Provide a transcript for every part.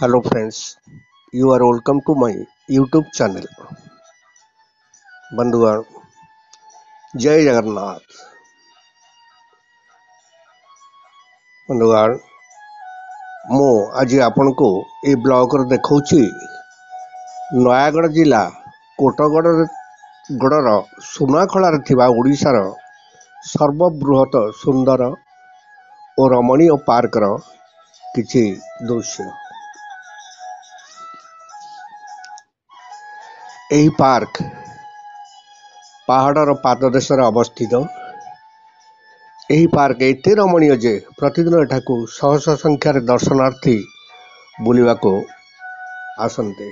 Hello friends, you are welcome to my YouTube channel. बंधुगण जय जगन्नाथ। बंधुगण मु आज आपण को ए ब्लॉग देखौछि नयागढ़ जिला कोटगढ़ सुनाखଳାରେ ଥିବା ଓଡ଼ିଶାର ସର୍ବବୃହତ ସୁନ୍ଦର ଓ ରମଣୀୟ ପାର୍କର କିଛି ଦୃଶ୍ୟ। ଏହି ପାର୍କ ପାହାଡ଼ର ପାଦଦେଶରେ ଅବସ୍ଥିତ। ଏହି ପାର୍କ ଏତେ ରମଣୀୟ ଯେ ପ୍ରତିଦିନ ଏଠାକୁ ଶହ ଶହ ସଂଖ୍ୟାରେ ଦର୍ଶନାର୍ଥୀ ବୁଲିବାକୁ ଆସନ୍ତି।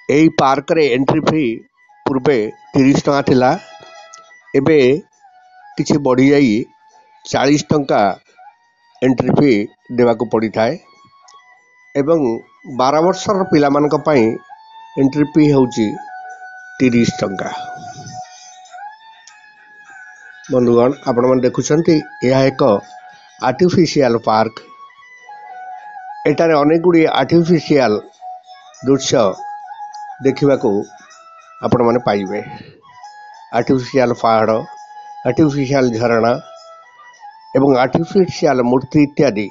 ଏହି ପାର୍କରେ ଏଣ୍ଟ୍ରି ଫି ପୂର୍ବେ 30 ଟଙ୍କା ଥିଲା, ଏବେ କିଛି ବଢ଼ିଯାଇ 40 ଟଙ୍କା ଏଣ୍ଟ୍ରି ଫି ଦେବାକୁ ପଡ଼ିଥାଏ ଏବଂ 12 ବର୍ଷର ପିଲାମାନଙ୍କ ପାଇଁ ଏଣ୍ଟ୍ରି ଫି ହେଉଛି 30 ଟଙ୍କା। ବନ୍ଧୁଗଣ ଆପଣମାନେ ଦେଖୁଛନ୍ତି ଏହା ଏକ ଆର୍ଟିଫିସିଆଲ ପାର୍କ। ଏଠାରେ ଅନେକ ଗୁଡ଼ିଏ ଆର୍ଟିଫିସିଆଲ ଦୃଶ୍ୟ ଦେଖିବାକୁ ଆପଣମାନେ ପାଇବେ। ଆର୍ଟିଫିସିଆଲ ପାହାଡ଼, ଆର୍ଟିଫିସିଆଲ ଝରଣା ଏବଂ ଆର୍ଟିଫିସିଆଲ ମୂର୍ତ୍ତି ଇତ୍ୟାଦି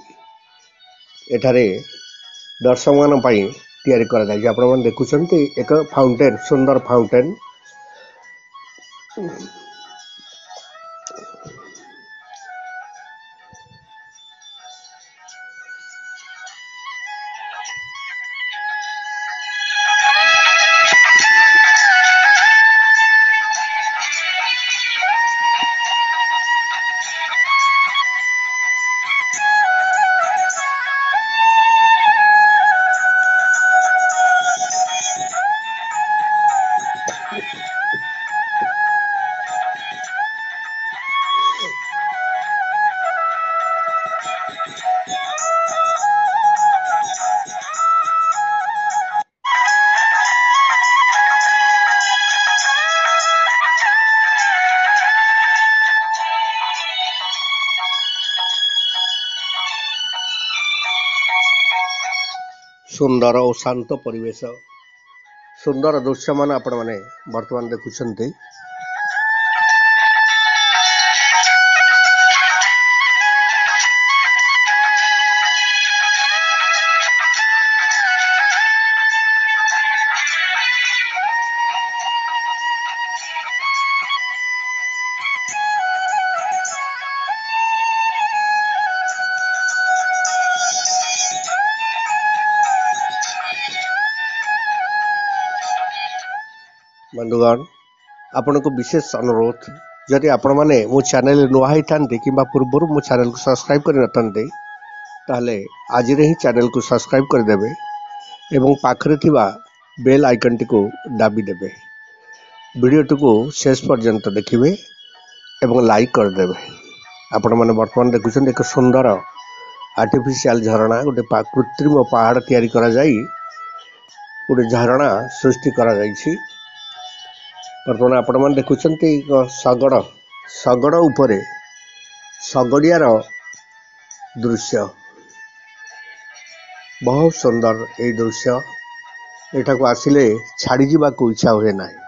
ଏଠାରେ ଦର୍ଶକମାନଙ୍କ ପାଇଁ ତିଆରି କରାଯାଇଛି। ଆପଣମାନେ ଦେଖୁଛନ୍ତି ଏକ ଫାଉଣ୍ଟେନ୍, ସୁନ୍ଦର ଫାଉଣ୍ଟେନ୍। ସୁନ୍ଦର ଓ ଶାନ୍ତ ପରିବେଶ, ସୁନ୍ଦର ଦୃଶ୍ୟମାନ ଆପଣମାନେ ବର୍ତ୍ତମାନ ଦେଖୁଛନ୍ତି। ବନ୍ଧୁଗଣ ଆପଣଙ୍କୁ ବିଶେଷ ଅନୁରୋଧ, ଯଦି ଆପଣମାନେ ମୋ ଚ୍ୟାନେଲରେ ନୂଆ ହେଇଥାନ୍ତି କିମ୍ବା ପୂର୍ବରୁ ମୋ ଚ୍ୟାନେଲକୁ ସବସ୍କ୍ରାଇବ୍ କରିନଥାନ୍ତେ ତାହେଲେ ଆଜିରେ ହିଁ ଚ୍ୟାନେଲକୁ ସବସ୍କ୍ରାଇବ୍ କରିଦେବେ ଏବଂ ପାଖରେ ଥିବା ବେଲ୍ ଆଇକନ୍ଟିକୁ ଦାବିଦେବେ। ଭିଡ଼ିଓଟିକୁ ଶେଷ ପର୍ଯ୍ୟନ୍ତ ଦେଖିବେ ଏବଂ ଲାଇକ୍ କରିଦେବେ। ଆପଣମାନେ ବର୍ତ୍ତମାନ ଦେଖୁଛନ୍ତି ଏକ ସୁନ୍ଦର ଆର୍ଟିଫିସିଆଲ ଝରଣା, ଗୋଟେ କୃତ୍ରିମ ପାହାଡ଼ ତିଆରି କରାଯାଇ ଗୋଟେ ଝରଣା ସୃଷ୍ଟି କରାଯାଇଛି। ବର୍ତ୍ତମାନ ଆପଣମାନେ ଦେଖୁଛନ୍ତି ଶଗଡ଼ ଉପରେ ଶଗଡ଼ିଆର ଦୃଶ୍ୟ। ବହୁତ ସୁନ୍ଦର ଏହି ଦୃଶ୍ୟ, ଏଠାକୁ ଆସିଲେ ଛାଡ଼ିଯିବାକୁ ଇଚ୍ଛା ହୁଏ ନାହିଁ।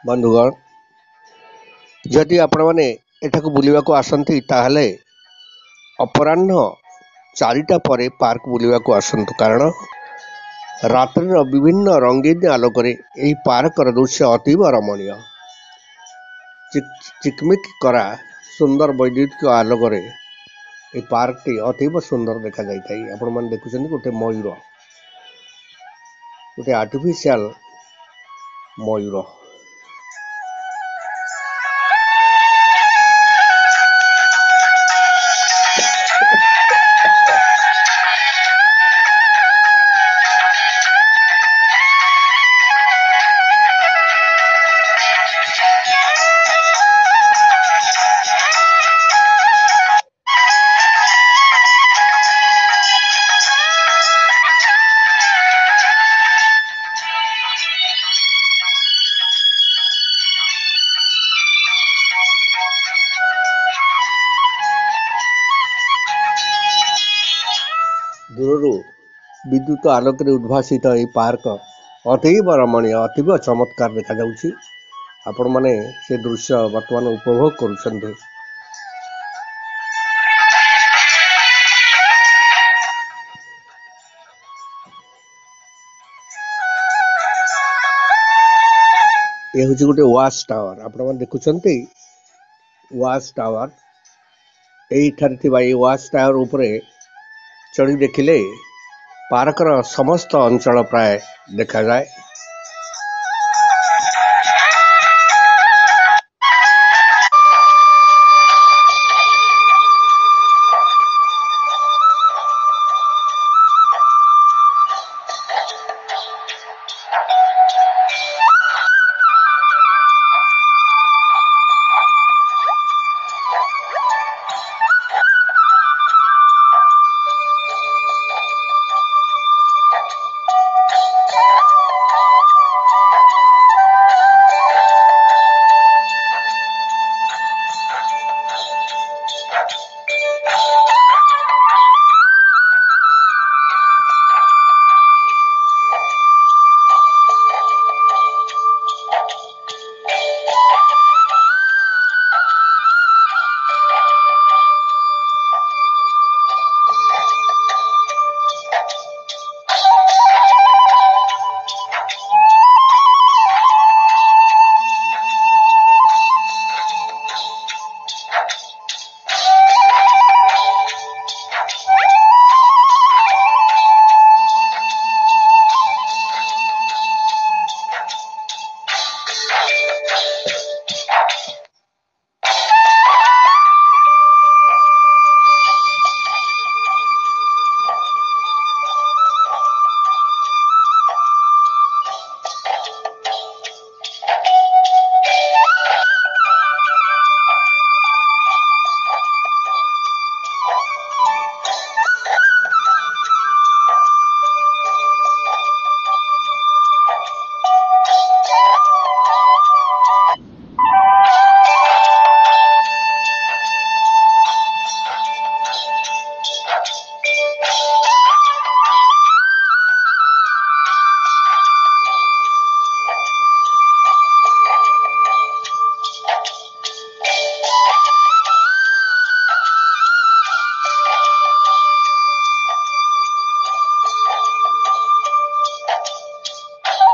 ବନ୍ଧୁଗଣ ଯଦି ଆପଣମାନେ ଏଠାକୁ ବୁଲିବାକୁ ଆସନ୍ତି ତାହେଲେ ଅପରାହ୍ନ 4ଟା ପରେ ପାର୍କ ବୁଲିବାକୁ ଆସନ୍ତୁ, କାରଣ ରାତ୍ରିର ବିଭିନ୍ନ ରଙ୍ଗୀନ ଆଲୋକରେ ଏହି ପାର୍କର ଦୃଶ୍ୟ ଅତୀବ ରମଣୀୟ। ଚିକମିକ କରା ସୁନ୍ଦର ବୈଦ୍ୟୁତିକ ଆଲୋକରେ ଏହି ପାର୍କଟି ଅତୀବ ସୁନ୍ଦର ଦେଖାଯାଇଥାଏ। ଆପଣମାନେ ଦେଖୁଛନ୍ତି ଗୋଟେ ମୟୂର, ଗୋଟେ ଆର୍ଟିଫିସିଆଲ ମୟୂର। ଦୂରରୁ ବିଦ୍ୟୁତ ଆଲୋକରେ ଉଦ୍ଭାସିତ ଏହି ପାର୍କ ଅତୀବ ରମଣୀୟ, ଅତୀବ ଚମତ୍କାର ଦେଖାଯାଉଛି। ଆପଣମାନେ ସେ ଦୃଶ୍ୟ ବର୍ତ୍ତମାନ ଉପଭୋଗ କରୁଛନ୍ତି। ଏ ହେଉଛି ଗୋଟେ ୱାଚ୍ ଟାୱାର। ଆପଣମାନେ ଦେଖୁଛନ୍ତି ୱାଚ୍ ଟାୱାର। ଏଇଠାରେ ଥିବା ଏହି ୱାଚ୍ ଟାୱାର ଉପରେ ଚଢ଼ି ଦେଖିଲେ ପାର୍କର ସମସ୍ତ ଅଞ୍ଚଳ ପ୍ରାୟ ଦେଖାଯାଏ।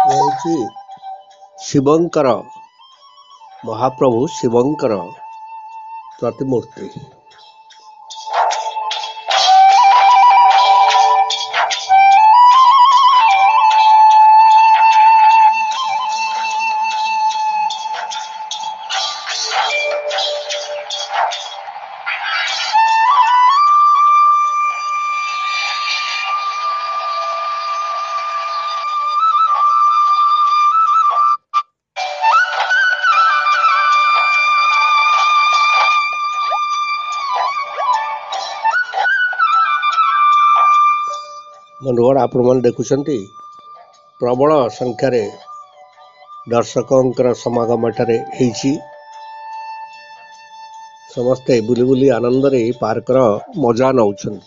ହେଉଛି ଶିବଙ୍କର, ମହାପ୍ରଭୁ ଶିବଙ୍କର ପ୍ରତିମୂର୍ତ୍ତି। ବନ୍ଧୁଗଣ, ଆପଣମାନେ ଦେଖୁଛନ୍ତି ପ୍ରବଳ ସଂଖ୍ୟାରେ ଦର୍ଶକଙ୍କର ସମାଗମ ଏଠାରେ ହେଇଛି। ସମସ୍ତେ ବୁଲି ବୁଲି ଆନନ୍ଦରେ ଏହି ପାର୍କର ମଜା ନେଉଛନ୍ତି।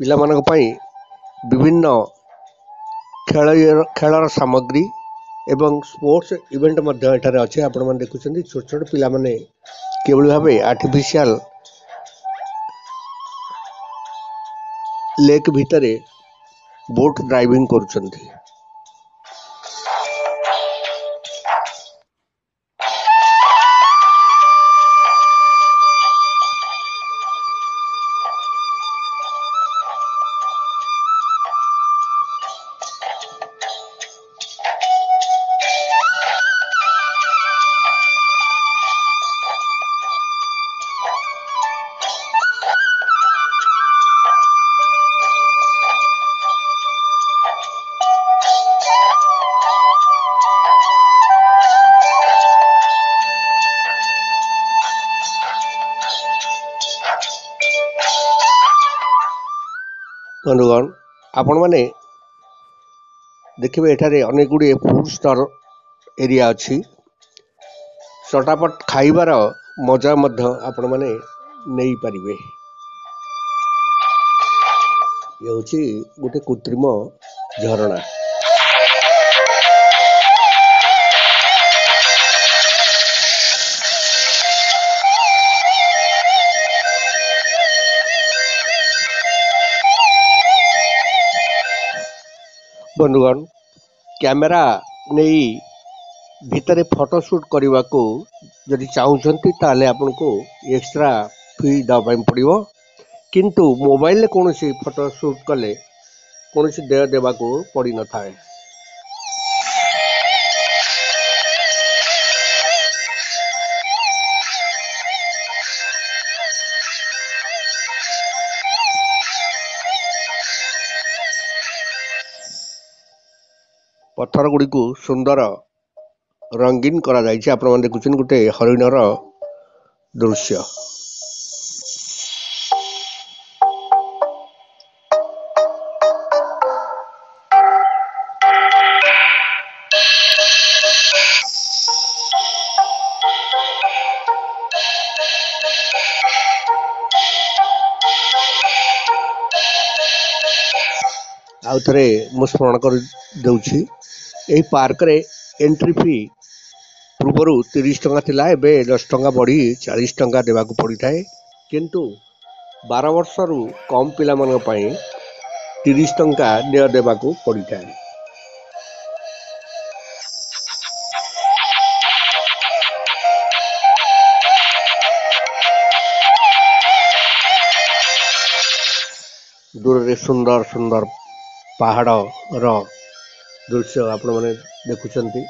ପିଲାମାନଙ୍କ ପାଇଁ ବିଭିନ୍ନ ଖେଳର ସାମଗ୍ରୀ ଏବଂ ସ୍ପୋର୍ଟସ ଇଭେଣ୍ଟ ମଧ୍ୟ ଏଠାରେ ଅଛି। ଆପଣମାନେ ଦେଖୁଛନ୍ତି ଛୋଟ ଛୋଟ ପିଲାମାନେ କିଭଳି ଭାବେ ଆର୍ଟିଫିସିଆଲ ଲେକ୍ ଭିତରେ ବୋଟ୍ ଡ୍ରାଇଭିଂ କରୁଛନ୍ତି। ବନ୍ଧୁଗଣ आपण माने देखिए एठारे अनेक गुड़िए फूड स्टॉल एरिया अच्छी चटापट खाइबार मजा मध्य आपण माने नहीं पारिबे। ये होची गोटे कृत्रिम झरणा। बंधुगण कैमेरा नहीं भितर फोटो शूट करने को जदि चाहूँगी ताले आपन को एक्स्ट्रा फी दवाई पड़ो किंतु मोबाइल कौन सी फोटो शूट कले कौन सी देय देवा को पड़ी न थाए। पत्थर गुड़ी को सुंदर रंगीन करा जाइए। आपण मैंने देखुन गोटे हरिणर दृश्य। आउ थे मु स्मरण कर दूची यही पार्क रे एंट्री फी पूर्वर 30 टंका थिला एबे 10 टंका बढ़ी 40 टंका देवाक पड़ी थाए किंतु 12 वर्ष रु कम पिला मन पई 30 टंका देय देवाक पड़ी थाए। दूर रे सुंदर सुंदर पहाड़ रो दृश्य आपण माने देखुचंती।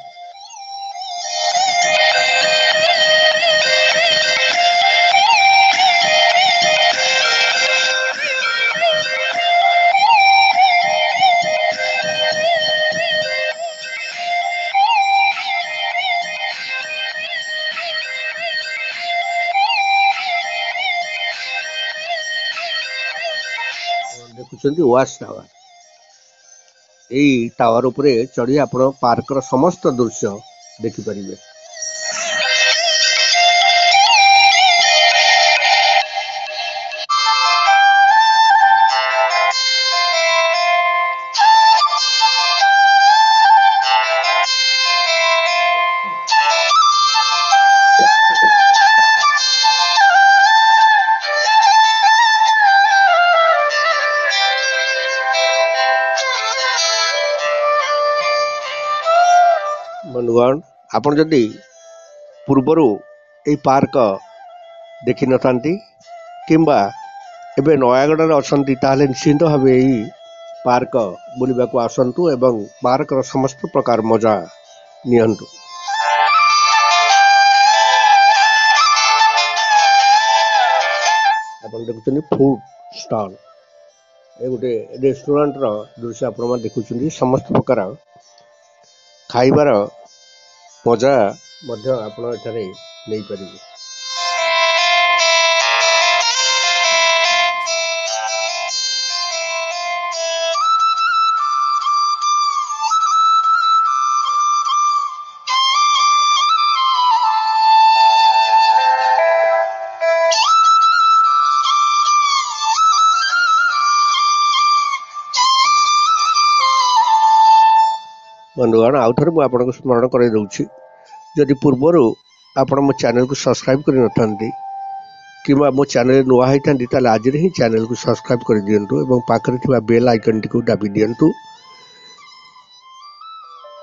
देखुचंती वाच टावर यही टावर उपरे चढ़ी आपण पार्क रो समस्त दृश्य देखि परिबे। बंधुगण आपण जदि पूर्वर यही पार्क देखि नथांती किंबा एबे नयागढ़ रे अछंती ताले निश्चित भाव यही पार्क बुलवा को आसंतु एवं पार्क रो समस्त प्रकार मजा नियंतु। आपण देखुचनी फूड स्टॉल ए गोटे रेस्टोरेंट रो दृश्य आपण मान देखुचनी समस्त प्रकार खाइबार मजा मध्य आपण एठारे नहीं परिबे। बंधुगण आउ थे मुझे आपको स्मरण कर दूची जदि पूर्वर आपण मो चैनल को सब्सक्राइब कर नथांती किंबा मो चैनल नुआ होती ताले आज ही चैनल को सब्सक्राइब कर दियंतु एवं पाखरे थिबा बेल आइकन टी को दाबी दियंतु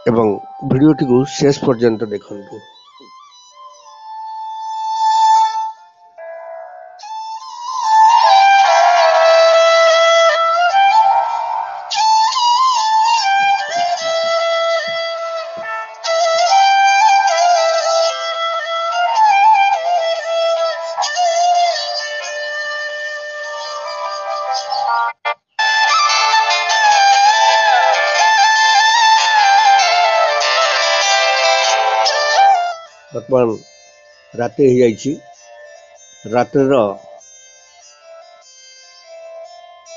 एवं वीडियो टी को शेष पर्यंत देखंतु। वर्तमान राति हो जाइए रातिर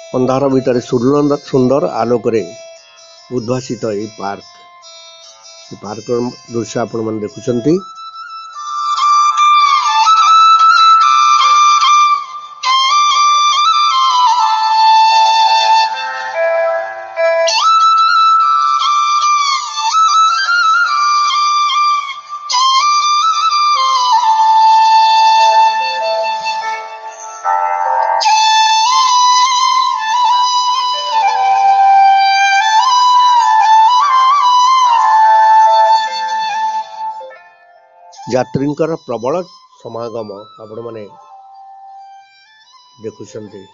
अंधार भितर सुंदर आलोक उद्भासित पार्क दृश्य आपण मैंने देखुंट। यात्रींकर प्रबल समागम आपण माने देखुछन्ते।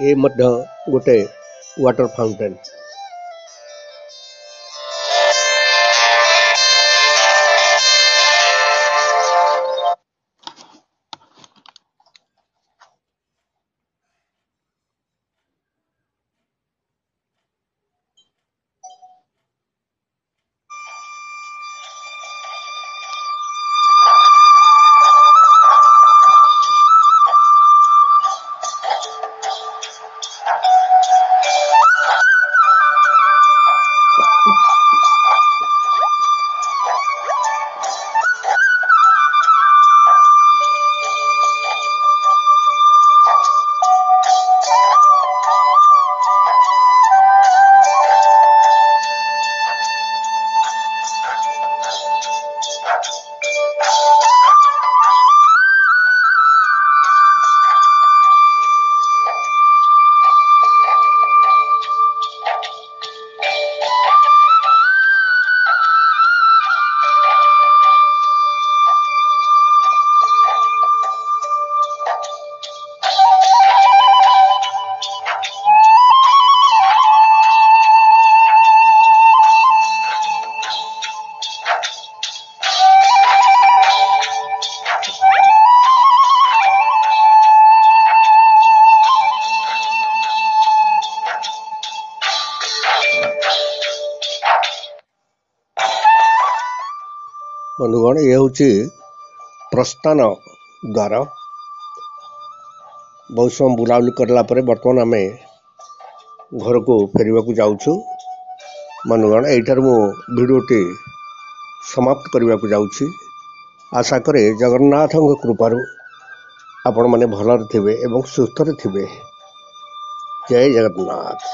ये मध्य गोटे वाटर फाउंटेन। बंधुगण ये हूँ प्रस्थान द्वार। बहुत समय बुलाबुली करला परे बर्तमान आम घर को फेरवा को जाऊँ। बंधुगण यहींठार मु भिडियोटी समाप्त करने को जाऊँगी। आशा करे जगन्नाथ कृपारू आपण मैंने भलरे थे एवं सुस्थ थे। जय जगन्नाथ।